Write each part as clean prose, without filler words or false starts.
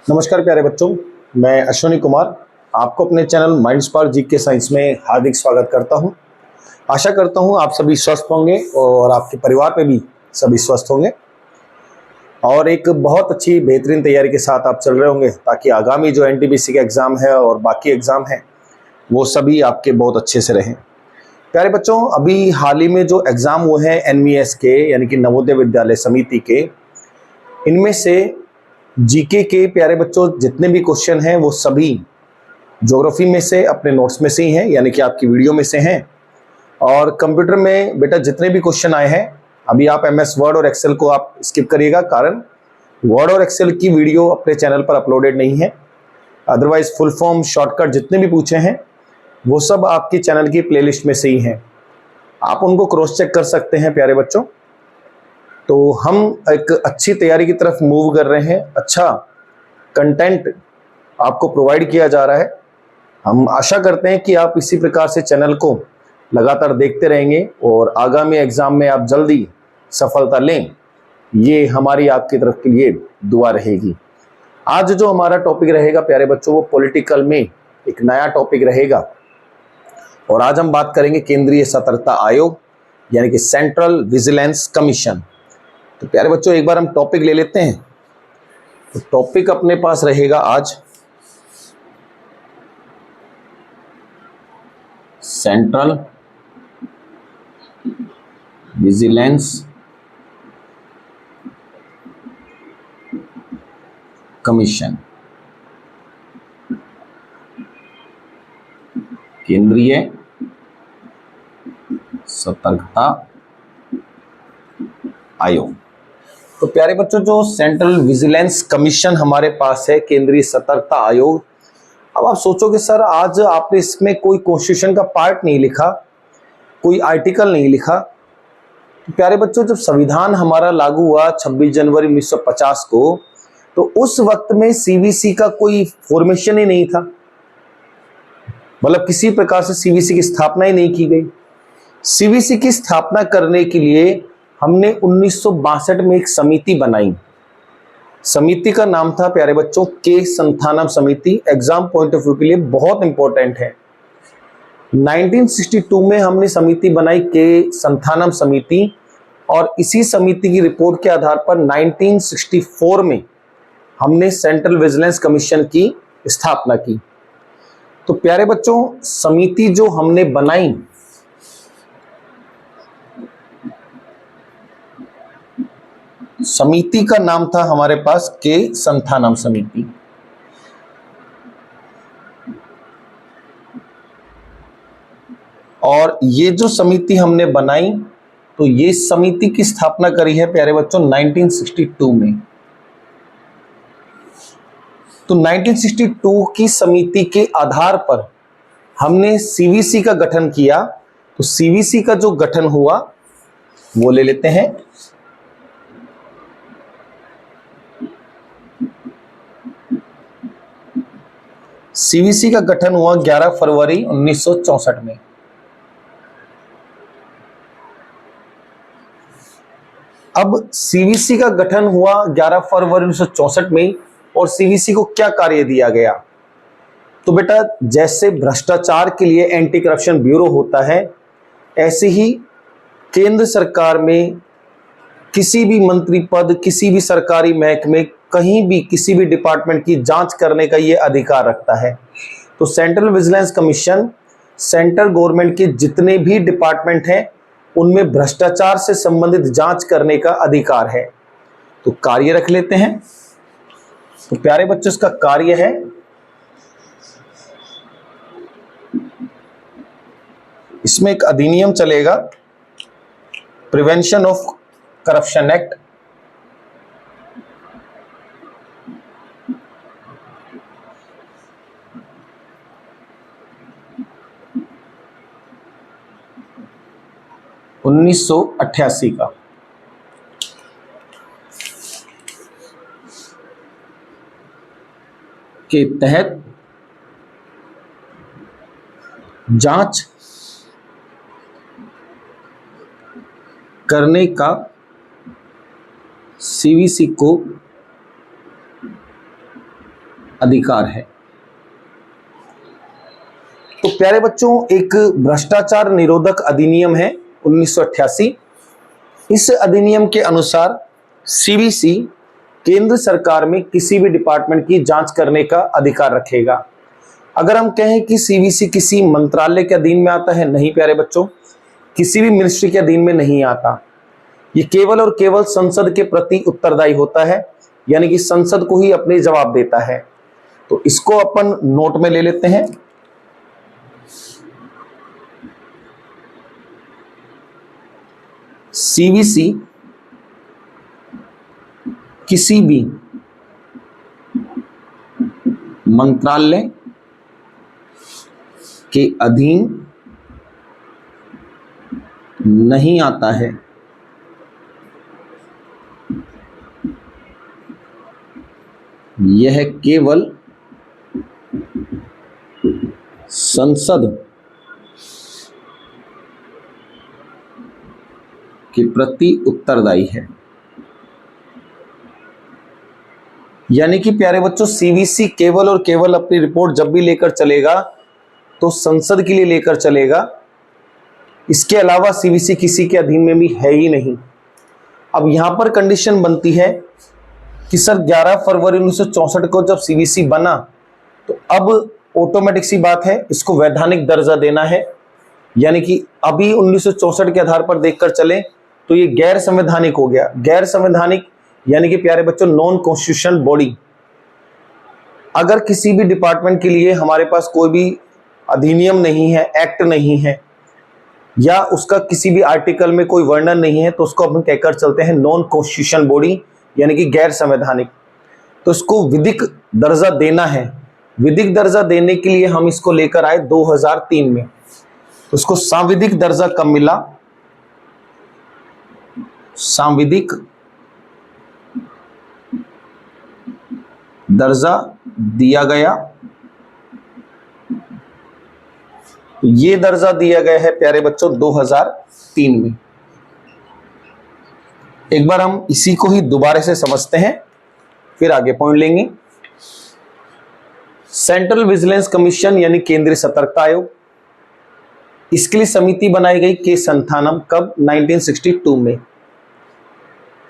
नमस्कार प्यारे बच्चों, मैं अश्विनी कुमार आपको अपने channel mind spark GK science में हार्दिक स्वागत करता हूं। आशा करता हूं आप सभी स्वस्थ होंगे और आपके परिवार में भी सभी स्वस्थ होंगे और एक बहुत अच्छी बेहतरीन तैयारी के साथ आप चल रहे होंगे ताकि आगामी जो एनटीपीसी का एग्ज़ाम है और बाकी एग्ज़ाम है वो सभी आपके बहुत अच्छे से रहें। प्यारे बच्चों, अभी हाल ही में जो एग्ज़ाम हुए हैं एनवीएस के यानी कि नवोदय विद्यालय समिति के, इनमें से जीके के प्यारे बच्चों जितने भी क्वेश्चन हैं वो सभी ज्योग्राफी में से अपने नोट्स में से ही हैं, यानी कि आपकी वीडियो में से हैं। और कंप्यूटर में बेटा जितने भी क्वेश्चन आए हैं अभी आप एमएस वर्ड और एक्सेल को आप स्किप करिएगा, कारण वर्ड और एक्सेल की वीडियो अपने चैनल पर अपलोडेड नहीं है। अदरवाइज फुल फॉर्म शॉर्टकट जितने भी पूछे हैं वो सब आपकी चैनल की प्लेलिस्ट में से ही हैं, आप उनको क्रॉस चेक कर सकते हैं प्यारे बच्चों। तो हम एक अच्छी तैयारी की तरफ मूव कर रहे हैं, अच्छा कंटेंट आपको प्रोवाइड किया जा रहा है। हम आशा करते हैं कि आप इसी प्रकार से चैनल को लगातार देखते रहेंगे और आगामी एग्जाम में आप जल्दी सफलता लें, ये हमारी आपकी तरफ के लिए दुआ रहेगी। आज जो हमारा टॉपिक रहेगा प्यारे बच्चों वो पॉलिटिकल में एक नया टॉपिक रहेगा और आज हम बात करेंगे केंद्रीय सतर्कता आयोग यानी कि सेंट्रल विजिलेंस कमीशन। तो प्यारे बच्चों एक बार हम टॉपिक ले लेते हैं। तो टॉपिक अपने पास रहेगा आज सेंट्रल विजिलेंस कमीशन, केंद्रीय सतर्कता आयोग। तो प्यारे बच्चों जो सेंट्रल विजिलेंस कमीशन हमारे पास है, केंद्रीय सतर्कता आयोग, अब आप सोचोगे सर आज आपने इसमें कोई कॉन्स्टिट्यूशन का पार्ट नहीं लिखा, कोई आर्टिकल नहीं लिखा। तो प्यारे बच्चों जब संविधान हमारा लागू हुआ 26 जनवरी 1950 को, तो उस वक्त में सीवीसी का कोई फॉर्मेशन ही नहीं था, मतलब किसी प्रकार से सीवीसी की स्थापना ही नहीं की गई। सीवीसी की स्थापना करने के लिए हमने 1962 में एक समिति बनाई। समिति का नाम था प्यारे बच्चों के संथानम समिति। एग्जाम पॉइंट ऑफ व्यू के लिए बहुत इंपॉर्टेंट है। 1962 में हमने समिति बनाई के संथानम समिति और इसी समिति की रिपोर्ट के आधार पर 1964 में हमने सेंट्रल विजिलेंस कमीशन की स्थापना की। तो प्यारे बच्चों समिति जो हमने बनाई समिति का नाम था हमारे पास के संथानम समिति। और ये जो समिति हमने बनाई तो ये समिति की स्थापना करी है प्यारे बच्चों 1962 में। तो 1962 की समिति के आधार पर हमने सीवीसी का गठन किया। तो सीवीसी का जो गठन हुआ वो ले लेते हैं। सीवीसी का गठन हुआ 11 फरवरी 1964 में। अब सीवीसी का गठन हुआ 11 फरवरी 1964 में और सीवीसी को क्या कार्य दिया गया? तो बेटा जैसे भ्रष्टाचार के लिए एंटी करप्शन ब्यूरो होता है, ऐसे ही केंद्र सरकार में किसी भी मंत्री पद, किसी भी सरकारी महकमे, कहीं भी किसी भी डिपार्टमेंट की जांच करने का ये अधिकार रखता है। तो central vigilance commission central government के जितने भी डिपार्टमेंट हैं उनमें भ्रष्टाचार से संबंधित जांच करने का अधिकार है। तो कार्य रख लेते हैं। तो प्यारे बच्चों इसका कार्य है इसमें एक अधिनियम चलेगा, प्रिवेंशन ऑफ करप्शन एक्ट। उन्नीस सौ 88 का के तहत जांच करने का सीवीसी को अधिकार है। तो प्यारे बच्चों, एक भ्रष्टाचार निरोधक अधिनियम है 1988। इस अधिनियम के अनुसार सीवीसी केंद्र सरकार में किसी भी डिपार्टमेंट की जांच करने का अधिकार रखेगा। अगर हम कहें कि सीवीसी किसी मंत्रालय के अधीन में आता है, नहीं प्यारे बच्चों, किसी भी मिनिस्ट्री के अधीन में नहीं आता। ये केवल और केवल संसद के प्रति उत्तरदायी होता है, यानी कि संसद को ही अपने जवाब देता है। तो इसको अपन नोट में ले लेते हैं। सीवीसी किसी भी मंत्रालय के अधीन नहीं आता है। यह केवल संसद के प्रति उत्तरदायी है। यानी कि प्यारे बच्चों, सीवीसी केवल और केवल अपनी रिपोर्ट जब भी लेकर चलेगा तो संसद के लिए लेकर चलेगा। इसके अलावा सीवीसी किसी के अधीन में भी है ही नहीं। अब यहां पर कंडीशन बनती है कि सर 11 फरवरी 1964 को जब सीवीसी बना तो अब ऑटोमेटिक सी बात है, इसको वैधानिक दर्जा देना है। यानी कि अभी 1964 के आधार पर देखकर चले तो ये गैर संवैधानिक हो गया। गैर संवैधानिक यानी कि प्यारे बच्चों नॉन कॉन्स्टिट्यूशनल बॉडी। अगर किसी भी डिपार्टमेंट के लिए हमारे पास कोई भी अधिनियम नहीं है, एक्ट नहीं है, या उसका किसी भी आर्टिकल में कोई वर्णन नहीं है, तो उसको अपन कहकर चलते हैं नॉन कॉन्स्टिट्यूशनल बॉडी, यानी कि गैर संवैधानिक। तो इसको विधिक दर्जा देना है। विधिक दर्जा देने के लिए हम इसको लेकर आए 2003 में। तो उसको सांविधिक दर्जा कब मिला? सांविधिक दर्जा दिया गया। ये दर्जा दिया गया है प्यारे बच्चों 2003 में। एक बार हम इसी को ही दोबारा से समझते हैं, फिर आगे पॉइंट लेंगे। सेंट्रल विजिलेंस कमीशन यानी केंद्रीय सतर्कता आयोग, इसके लिए समिति बनाई गई के संथानम, कब? 1962 में।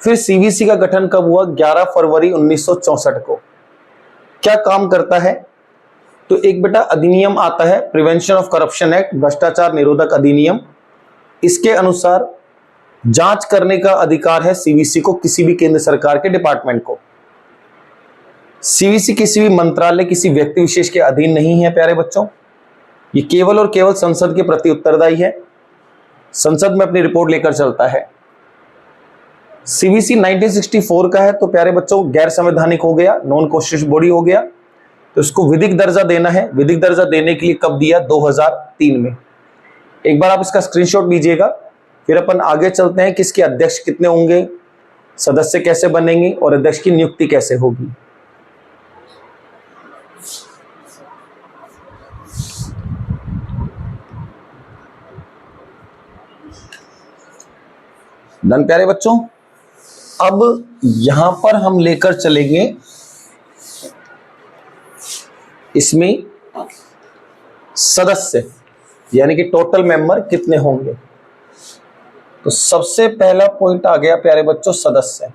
फिर सीवीसी का गठन कब हुआ? 11 फरवरी 1964 को। क्या काम करता है? तो एक बेटा अधिनियम आता है, प्रिवेंशन ऑफ करप्शन एक्ट, भ्रष्टाचार निरोधक अधिनियम। इसके अनुसार जांच करने का अधिकार है सीवीसी को, किसी भी केंद्र सरकार के डिपार्टमेंट को। सीवीसी किसी भी मंत्रालय, किसी व्यक्ति विशेष के अधीन नहीं है प्यारे बच्चों। ये केवल और केवल संसद के प्रति उत्तरदायी है, संसद में अपनी रिपोर्ट लेकर चलता है। सीवीसी 1964 का है, तो प्यारे बच्चों गैर संवैधानिक हो गया, नॉन कॉन्स्टिट्यूशनल बॉडी हो गया। तो इसको विधिक दर्जा देना है। विधिक दर्जा देने के लिए कब दिया? 2003 में। एक बार आप इसका स्क्रीनशॉट लीजिएगा, फिर अपन आगे चलते हैं कि इसके अध्यक्ष कितने होंगे, सदस्य कैसे बनेंगे और अध्यक्ष की नियुक्ति कैसे होगी। डन प्यारे बच्चों। अब यहां पर हम लेकर चलेंगे इसमें सदस्य, यानी कि टोटल मेंबर कितने होंगे। तो सबसे पहला पॉइंट आ गया प्यारे बच्चों सदस्य।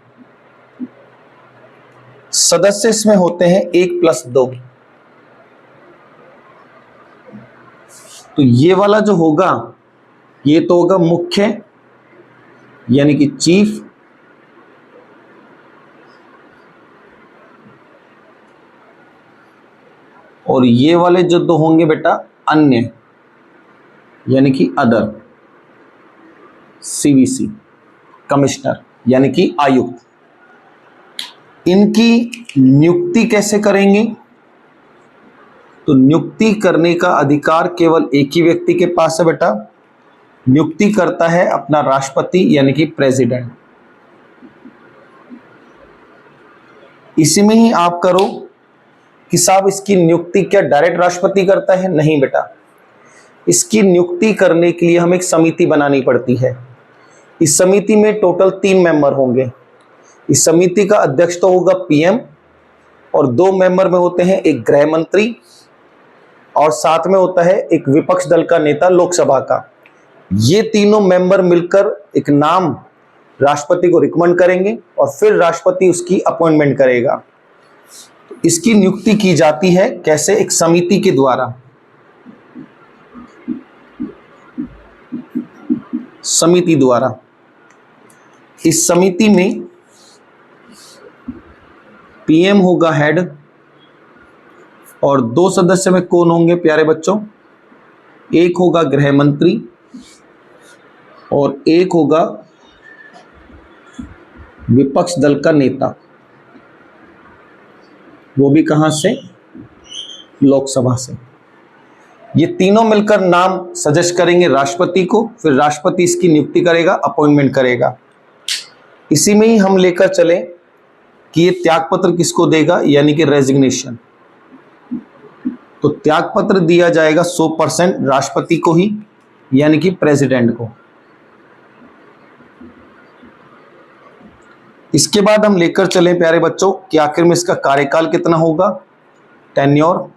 सदस्य इसमें होते हैं 1+2। तो ये वाला जो होगा ये तो होगा मुख्य, यानी कि चीफ, और ये वाले जो दो होंगे बेटा अन्य, यानी कि अदर। सीवीसी कमिश्नर यानी कि आयुक्त। इनकी नियुक्ति कैसे करेंगे? तो नियुक्ति करने का अधिकार केवल एक ही व्यक्ति के पास है बेटा। नियुक्ति करता है अपना राष्ट्रपति यानी कि प्रेसिडेंट। इसी में ही आप करो कि साहब इसकी नियुक्ति क्या डायरेक्ट राष्ट्रपति करता है? नहीं बेटा, इसकी नियुक्ति करने के लिए हमें एक समिति बनानी पड़ती है। इस समिति में टोटल 3 मेंबर होंगे। इस समिति का अध्यक्ष तो होगा पीएम, और 2 मेंबर में होते हैं एक गृह मंत्री और साथ में होता है एक विपक्ष दल का नेता लोकसभा का। ये तीनों मेंबर मिलकर एक नाम राष्ट्रपति को रिकमेंड करेंगे और फिर राष्ट्रपति उसकी अपॉइंटमेंट करेगा। इसकी नियुक्ति की जाती है कैसे? एक समिति के द्वारा। समिति द्वारा। इस समिति में पीएम होगा हेड और 2 सदस्य में कौन होंगे प्यारे बच्चों? एक होगा गृह मंत्री और एक होगा विपक्ष दल का नेता, वो भी कहां से? लोकसभा से। ये तीनों मिलकर नाम सजेस्ट करेंगे राष्ट्रपति को, फिर राष्ट्रपति इसकी नियुक्ति करेगा, अपॉइंटमेंट करेगा। इसी में ही हम लेकर चले कि ये त्यागपत्र किसको देगा, यानी कि रेजिग्नेशन। तो त्यागपत्र दिया जाएगा 100% राष्ट्रपति को ही, यानी कि प्रेसिडेंट को। इसके बाद हम लेकर चले प्यारे बच्चों कि आखिर में इसका कार्यकाल कितना होगा, टेन्योर।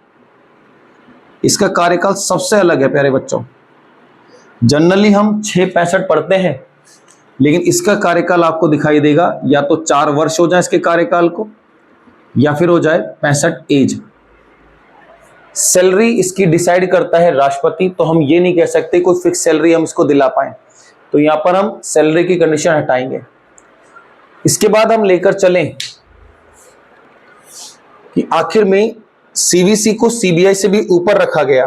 इसका कार्यकाल सबसे अलग है प्यारे बच्चों। जनरली हम 665 पढ़ते हैं, लेकिन इसका कार्यकाल आपको दिखाई देगा या तो 4 वर्ष हो जाए इसके कार्यकाल को, या फिर हो जाए 65 एज। सैलरी इसकी डिसाइड करता है राष्ट्रपति, तो हम ये नहीं कह सकते कोई फिक्स सैलरी हम इसको दिला पाए, तो यहां पर हम सैलरी की कंडीशन हटाएंगे। इसके बाद हम लेकर चलें कि आखिर में सीवीसी को सीबीआई से भी ऊपर रखा गया,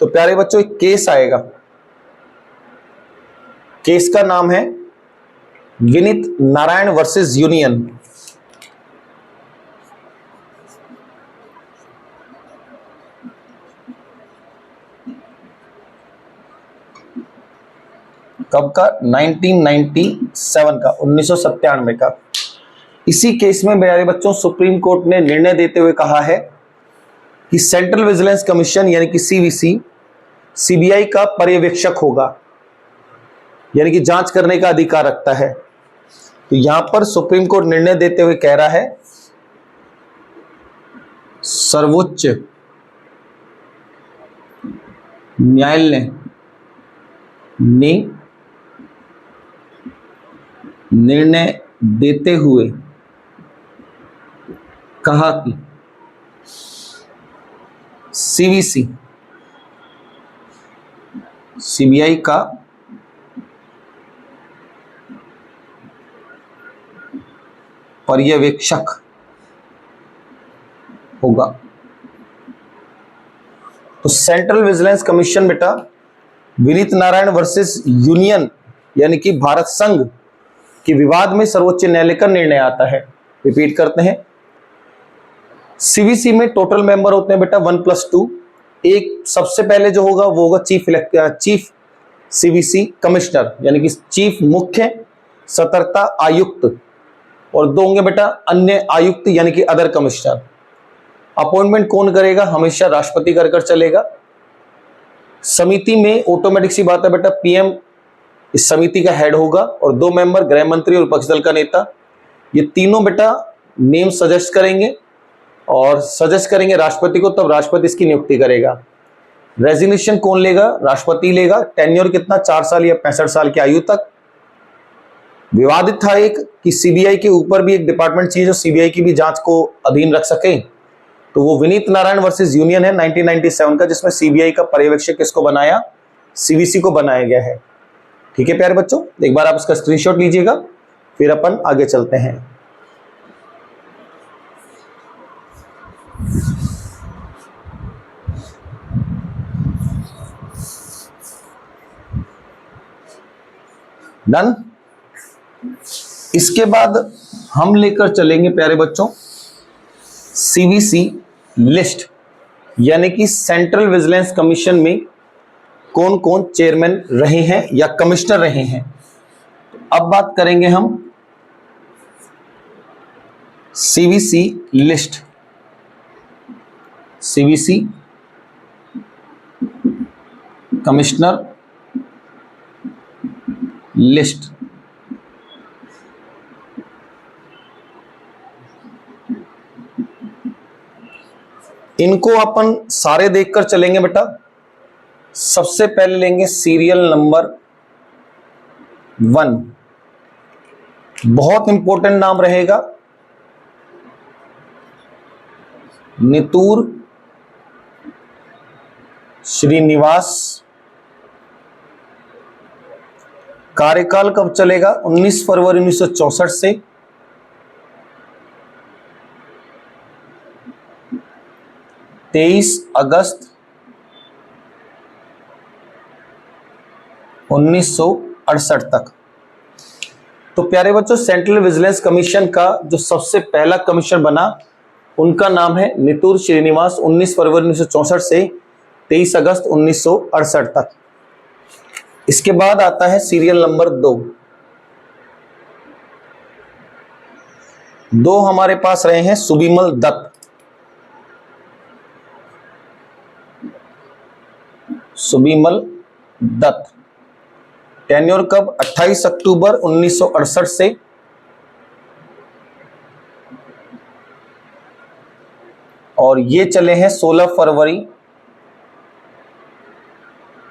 तो प्यारे बच्चों एक केस आएगा। केस का नाम है विनीत नारायण वर्सेस यूनियन। कब का? 1997 का, 1997 का। इसी केस में प्यारे बच्चों सुप्रीम कोर्ट ने निर्णय देते हुए कहा है कि सेंट्रल विजिलेंस कमीशन यानी कि सीवीसी सीबीआई का पर्यवेक्षक होगा, यानी कि जांच करने का अधिकार रखता है। तो यहां पर सुप्रीम कोर्ट निर्णय देते हुए कह रहा है सर्वोच्च न्यायालय ने निर्णय देते हुए कहा कि सीवीसी सीबीआई का पर्यवेक्षक होगा। तो सेंट्रल विजिलेंस कमीशन बेटा विनीत नारायण वर्सेस यूनियन यानी कि भारत संघ के विवाद में सर्वोच्च न्यायालय का निर्णय आता है। रिपीट करते हैं, सीवीसी में टोटल मेंबर होते हैं बेटा 1+2। एक सबसे पहले जो होगा वो होगा चीफ सीवीसी कमिश्नर यानी कि चीफ मुख्य सतर्कता आयुक्त, और 2 होंगे बेटा अन्य आयुक्त यानी कि अदर कमिश्नर। अपॉइंटमेंट कौन करेगा? हमेशा राष्ट्रपति कर चलेगा। समिति में ऑटोमेटिक सी बात है बेटा पीएम इस समिति का हेड होगा और 2 मेंबर गृह मंत्री और विपक्ष दल का नेता। ये तीनों बेटा नेम सजेस्ट करेंगे और सजेस्ट करेंगे राष्ट्रपति को, तब राष्ट्रपति इसकी नियुक्ति करेगा। रेजिग्नेशन कौन लेगा? राष्ट्रपति लेगा। टेन्योर कितना? 4 साल या 65 साल की आयु तक। विवादित था एक कि सीबीआई के ऊपर भी एक डिपार्टमेंट चाहिए जो सीबीआई की भी जांच को अधीन रख सके, तो वो विनीत नारायण वर्सेस यूनियन है 1997 का, जिसमें सीबीआई का पर्यवेक्षक किसको बनाया? सीवीसी को बनाया गया है। ठीक है प्यारे बच्चों, एक बार आप इसका स्क्रीनशॉट लीजिएगा, फिर अपन आगे चलते हैं। डन। इसके बाद हम लेकर चलेंगे प्यारे बच्चों सीवीसी लिस्ट, यानी कि सेंट्रल विजिलेंस कमीशन में कौन कौन चेयरमैन रहे हैं या कमिश्नर रहे हैं। अब बात करेंगे हम CVC list. CVC commissioner list. इनको अपन सारे देखकर चलेंगे बेटा। सबसे पहले लेंगे सीरियल नंबर 1, बहुत इंपॉर्टेंट नाम रहेगा, नितूर श्रीनिवास। कार्यकाल कब चलेगा? 19 फरवरी 1964 से 23 अगस्त 1968 तक। तो प्यारे बच्चों, सेंट्रल विजिलेंस कमीशन का जो सबसे पहला कमीशन बना, उनका नाम है नितूर श्रीनिवास। 19 फरवरी 1964 से 23 अगस्त 1968 तक। इसके बाद आता है सीरियल नंबर 2 हमारे पास रहे हैं सुबिमल दत्त। सुबिमल दत्त टेन्योर कब? 28 अक्टूबर 1968 से 16 फरवरी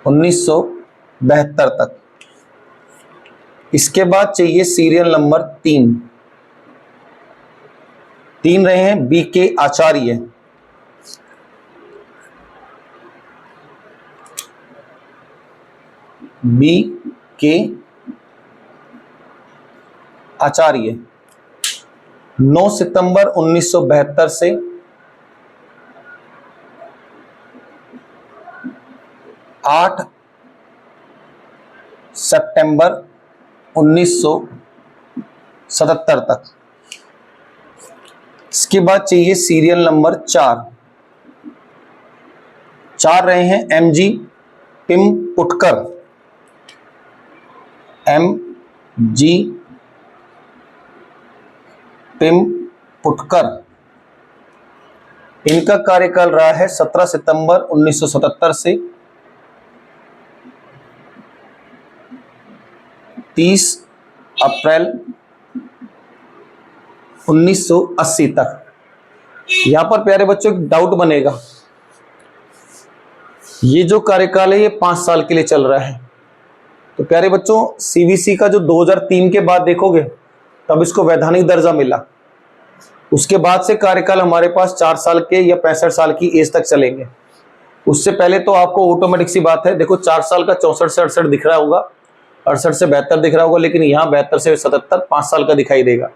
1972 तक। इसके बाद चाहिए सीरियल नंबर 3 रहे हैं बीके आचार्य। बीके आचार्य 9 सितंबर 1972 से 8 सितंबर 1977 तक। इसके बाद चाहिए सीरियल नंबर 4 रहे हैं एमजी टिम पुटकर। एमजी टिम पुटकर, इनका कार्यकाल रहा है 17 सितंबर 1977 से 30 अप्रैल 1980 तक। यहां पर प्यारे बच्चों एक डाउट बनेगा, ये जो कार्यकाल है ये 5 साल के लिए चल रहा है। तो प्यारे बच्चों, सीवीसी का जो 2003 के बाद देखोगे तब इसको वैधानिक दर्जा मिला। उसके बाद से कार्यकाल हमारे पास 4 साल के या 65 साल की एज तक चलेंगे। उससे पहले तो आपको ऑटोमेटिक सी बात है, देखो 4 साल का 64 से 68 दिख रहा होगा, 68 से 72 दिख रहा होगा, लेकिन यहाँ 72 से 77 5 साल का दिखाई देगा।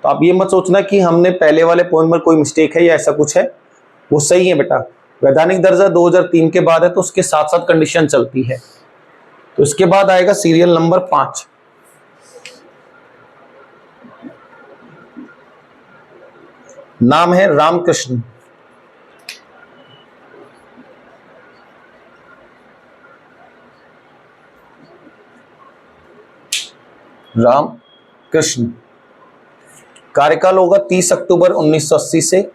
तो आप ये मत सोचना कि हमने पहले वाले पॉइंट में कोई मिस्टेक है या ऐसा कुछ है, वो सही है बेटा। वैधानिक दर्जा 2003 के बाद है तो उसके साथ साथ कंडीशन चलती है। तो इसके बाद आएगा सीरियल नंबर 5। नाम है रामकृष्ण। रामकृष्ण कार्यकाल होगा 30 अक्टूबर 1980 से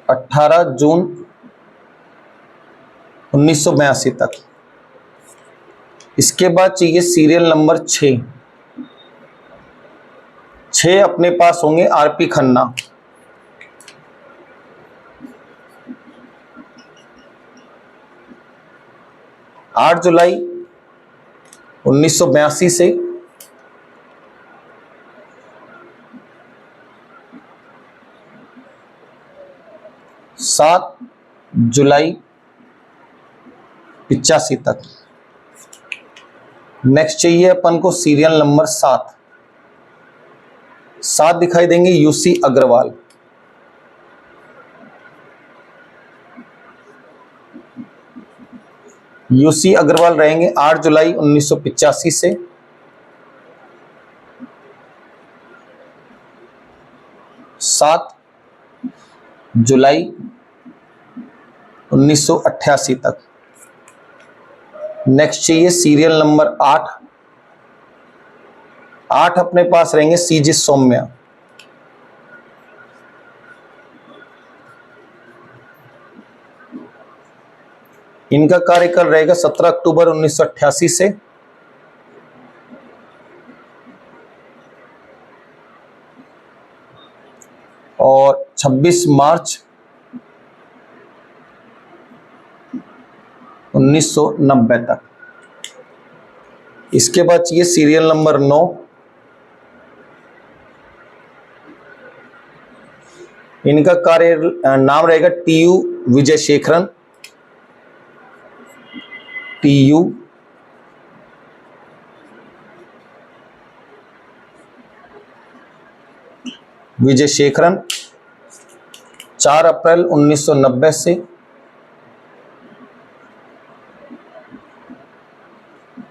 18 जून 1982 तक। इसके बाद चाहिए सीरियल नंबर 6 अपने पास होंगे आरपी खन्ना। आठ जुलाई 1982 से 7 जुलाई 85 तक। नेक्स्ट चाहिए अपन को सीरियल नंबर 7 दिखाई देंगे यूसी अग्रवाल। यूसी अग्रवाल रहेंगे 8 जुलाई 1985 से 7 जुलाई 1988 तक। नेक्स्ट चाहिए सीरियल नंबर 8 अपने पास रहेंगे सीजी सौम्या। इनका कार्यकाल रहेगा 17 अक्टूबर 1988 से और 26 मार्च 1990 तक। इसके बाद चाहिए सीरियल नंबर 9। इनका कार्य नाम रहेगा टीयू विजयशेखरन। टीयू विजयशेखरन 4 अप्रैल 1990 से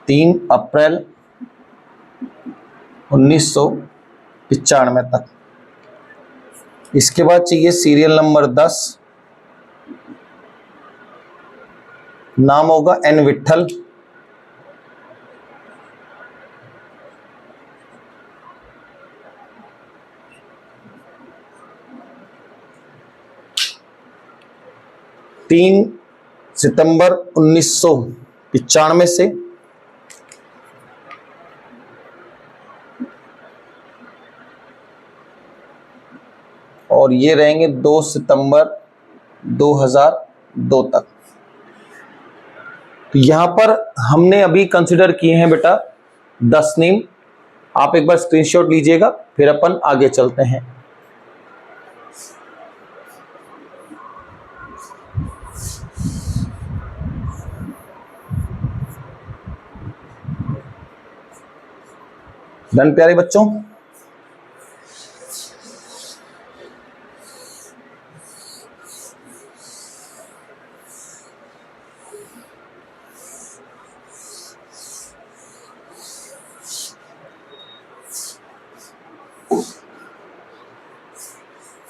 3 अप्रैल 1995 तक। इसके बाद चाहिए सीरियल नंबर 10। नाम होगा एन विट्ठल। तीन सितंबर 1995 से और ये रहेंगे 2 सितंबर 2002 तक। तो यहां पर हमने अभी कंसिडर किए हैं बेटा 10 नेम। आप एक बार स्क्रीनशॉट लीजिएगा, फिर अपन आगे चलते हैं। डन प्यारे बच्चों।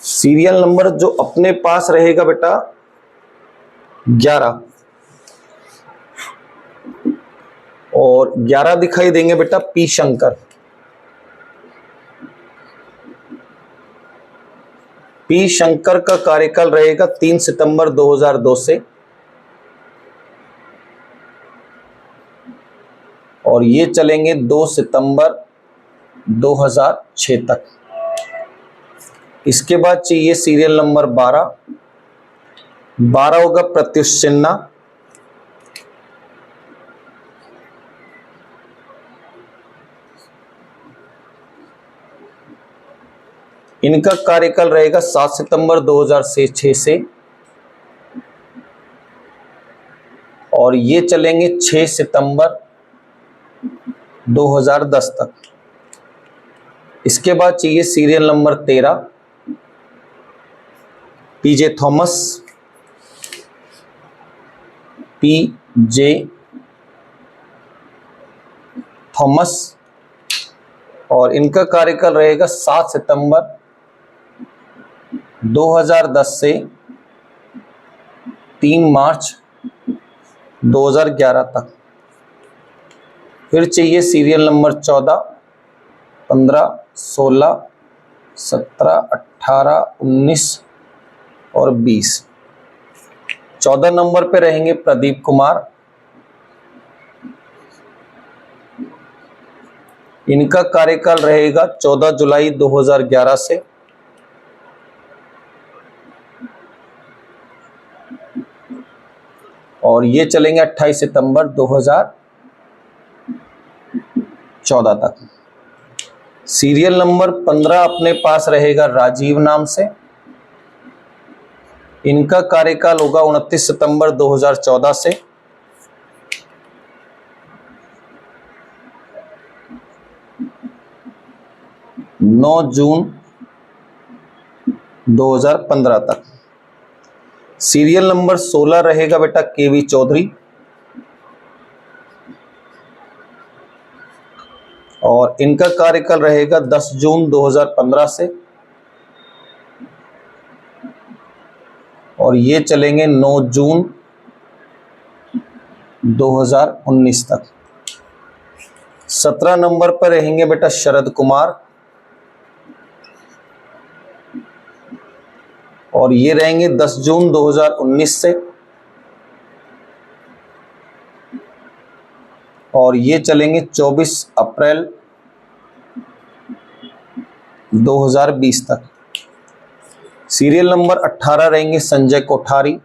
सीरियल नंबर जो अपने पास रहेगा बेटा 11, और 11 दिखाई देंगे बेटा पी शंकर। पी शंकर का कार्यकाल रहेगा 3 सितंबर 2002 से और ये चलेंगे 2 सितंबर 2006 तक। इसके बाद चाहिए सीरियल नंबर 12। 12 होगा प्रत्युष सिन्हा। इनका कार्यकाल रहेगा 7 सितंबर 2006 से और ये चलेंगे 6 सितंबर 2010 तक। इसके बाद चाहिए सीरियल नंबर 13। पीजे थॉमस। पीजे थॉमस और इनका कार्यकाल रहेगा 7 सितंबर 2010 से 3 मार्च 2011 तक। फिर चाहिए सीरियल नंबर 14, 15, 16, 17, 18, 19 और 20। 14 नंबर पे रहेंगे प्रदीप कुमार। इनका कार्यकाल रहेगा 14 जुलाई 2011 से और ये चलेंगे 28 सितंबर 2014 तक। सीरियल नंबर 15 अपने पास रहेगा राजीव नाम से। इनका कार्यकाल होगा 29 सितंबर 2014 से नौ जून 2015 तक। सीरियल नंबर 16 रहेगा बेटा केवी चौधरी और इनका कार्यकाल रहेगा 10 जून 2015 से और ये चलेंगे 9 जून 2019 तक। 17 नंबर पर रहेंगे बेटा शरद कुमार और ये रहेंगे 10 जून 2019 से और ये चलेंगे 24 अप्रैल 2020 तक। सीरियल नंबर 18 रहेंगे संजय कोठारी।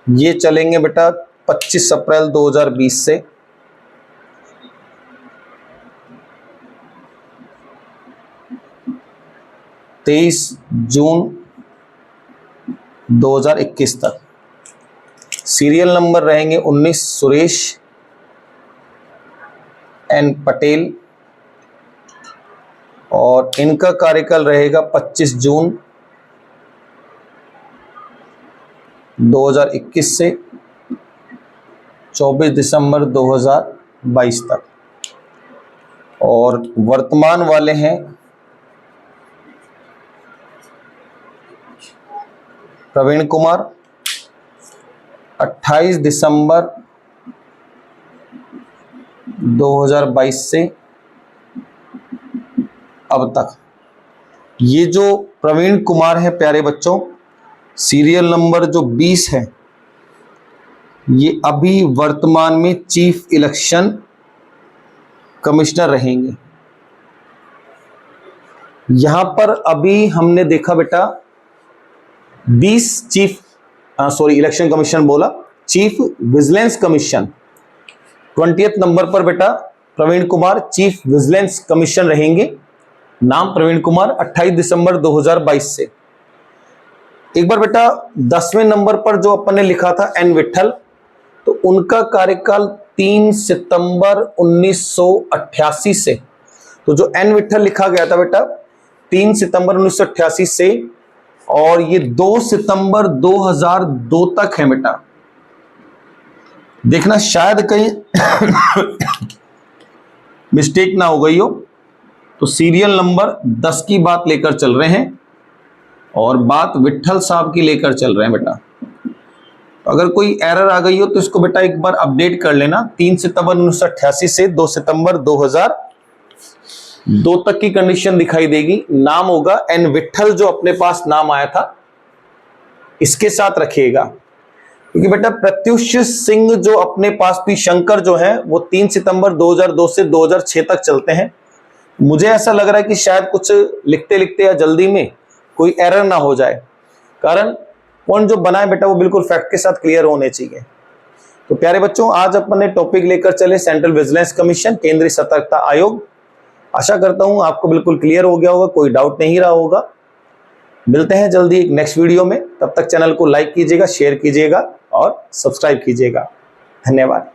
ये चलेंगे बेटा 25 अप्रैल 2020 से। तेईस जून 2021 तक। सीरियल नंबर रहेंगे 19 सुरेश एन पटेल और इनका कार्यकाल रहेगा 25 जून 2021 से 24 दिसंबर 2022 तक। और वर्तमान वाले हैं प्रवीण कुमार 28 दिसंबर 2022 से अब तक। ये जो प्रवीण कुमार है प्यारे बच्चों, सीरियल नंबर जो 20 है, ये अभी वर्तमान में चीफ इलेक्शन कमिश्नर रहेंगे। यहां पर अभी हमने देखा बेटा 20 इलेक्शन कमीशन बोला, chief vigilance commission 20th number पर बेटा Praveen Kumar chief vigilance commission रहेंगे। नाम प्रवीण कुमार 28 दिसंबर 2022 से। एक बार बेटा 10वें नंबर पर जो अपन ने लिखा था एन विट्ठल, तो उनका कार्यकाल 3 सितंबर 1988 से। तो जो एन विट्ठल लिखा गया था बेटा 3 सितंबर 1988 से और ये 2 सितंबर 2002 तक है बेटा। देखना शायद कहीं मिस्टेक ना हो गई हो। तो सीरियल नंबर 10 की बात लेकर चल रहे हैं और बात विट्ठल साहब की लेकर चल रहे हैं बेटा। तो अगर कोई एरर आ गई हो तो इसको बेटा एक बार अपडेट कर लेना। 3 सितंबर 1988 से 2 सितंबर 2002 तक की कंडीशन दिखाई देगी। नाम होगा एन विट्ठल, जो अपने पास नाम आया था इसके साथ रखिएगा, क्योंकि बेटा प्रत्युष सिंह जो अपने पास पी शंकर जो है वो 3 सितंबर 2002 से 2006 तक चलते हैं। मुझे ऐसा लग रहा है कि शायद कुछ लिखते लिखते या जल्दी में कोई एरर ना हो जाए, कारण पॉइंट जो बनाए बेटा वो बिल्कुल फैक्ट के साथ क्लियर होने चाहिए। तो प्यारे बच्चों, आज अपन ने टॉपिक लेकर चले सेंट्रल विजिलेंस कमीशन, केंद्रीय सतर्कता आयोग। आशा करता हूं आपको बिल्कुल क्लियर हो गया होगा, कोई डाउट नहीं रहा होगा। मिलते हैं जल्दी एक नेक्स्ट वीडियो में। तब तक चैनल को लाइक कीजिएगा, शेयर कीजिएगा और सब्सक्राइब कीजिएगा। धन्यवाद।